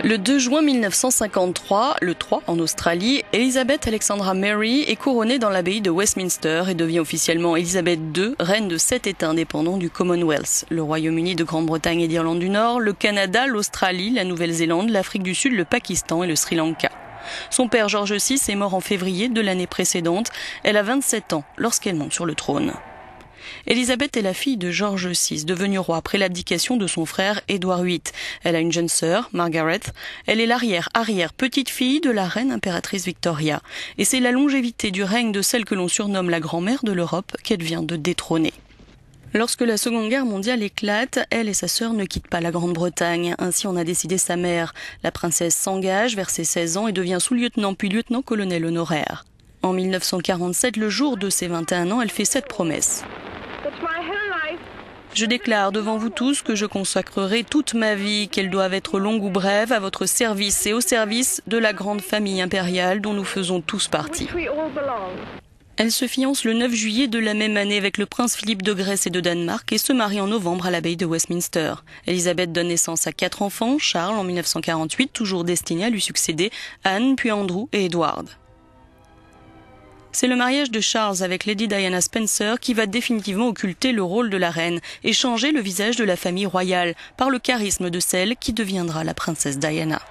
Le 2 juin 1953, le 3 en Australie, Elizabeth Alexandra Mary est couronnée dans l'abbaye de Westminster et devient officiellement Elizabeth II, reine de 7 États indépendants du Commonwealth, le Royaume-Uni de Grande-Bretagne et d'Irlande du Nord, le Canada, l'Australie, la Nouvelle-Zélande, l'Afrique du Sud, le Pakistan et le Sri Lanka. Son père George VI est mort en février de l'année précédente. Elle a 27 ans lorsqu'elle monte sur le trône. Elisabeth est la fille de George VI, devenu roi après l'abdication de son frère Édouard VIII. Elle a une jeune sœur, Margaret. Elle est l'arrière-petite-fille de la reine impératrice Victoria. Et c'est la longévité du règne de celle que l'on surnomme la grand-mère de l'Europe qu'elle vient de détrôner. Lorsque la Seconde Guerre mondiale éclate, elle et sa sœur ne quittent pas la Grande-Bretagne. Ainsi en a décidé sa mère. La princesse s'engage vers ses 16 ans et devient sous-lieutenant puis lieutenant-colonel honoraire. En 1947, le jour de ses 21 ans, elle fait cette promesse. Je déclare devant vous tous que je consacrerai toute ma vie, qu'elle doive être longue ou brève, à votre service et au service de la grande famille impériale dont nous faisons tous partie. Elle se fiance le 9 juillet de la même année avec le prince Philippe de Grèce et de Danemark et se marie en novembre à l'abbaye de Westminster. Elisabeth donne naissance à 4 enfants, Charles en 1948, toujours destiné à lui succéder, Anne, puis Andrew et Edward. C'est le mariage de Charles avec Lady Diana Spencer qui va définitivement occulter le rôle de la reine et changer le visage de la famille royale par le charisme de celle qui deviendra la princesse Diana.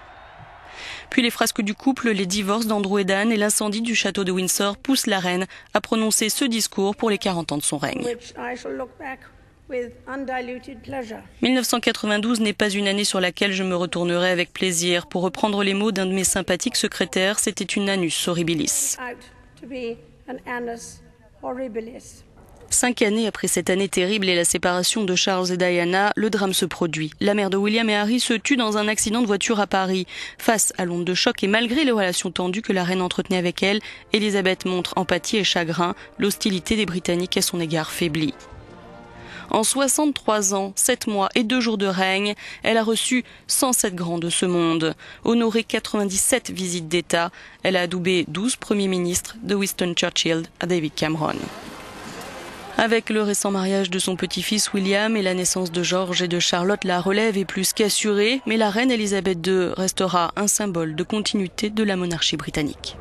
Puis les frasques du couple, les divorces d'Andrew et d'Anne et l'incendie du château de Windsor poussent la reine à prononcer ce discours pour les 40 ans de son règne. 1992 n'est pas une année sur laquelle je me retournerai avec plaisir. Pour reprendre les mots d'un de mes sympathiques secrétaires, c'était une annus horribilis. 5 années après cette année terrible et la séparation de Charles et Diana, le drame se produit. La mère de William et Harry se tue dans un accident de voiture à Paris. Face à l'onde de choc et malgré les relations tendues que la reine entretenait avec elle, Elisabeth montre empathie et chagrin. L'hostilité des Britanniques à son égard faiblit. En 63 ans, 7 mois et 2 jours de règne, elle a reçu 107 grands de ce monde, honoré 97 visites d'État. Elle a adoubé 12 premiers ministres, de Winston Churchill à David Cameron. Avec le récent mariage de son petit-fils William et la naissance de George et de Charlotte, la relève est plus qu'assurée, mais la reine Elisabeth II restera un symbole de continuité de la monarchie britannique.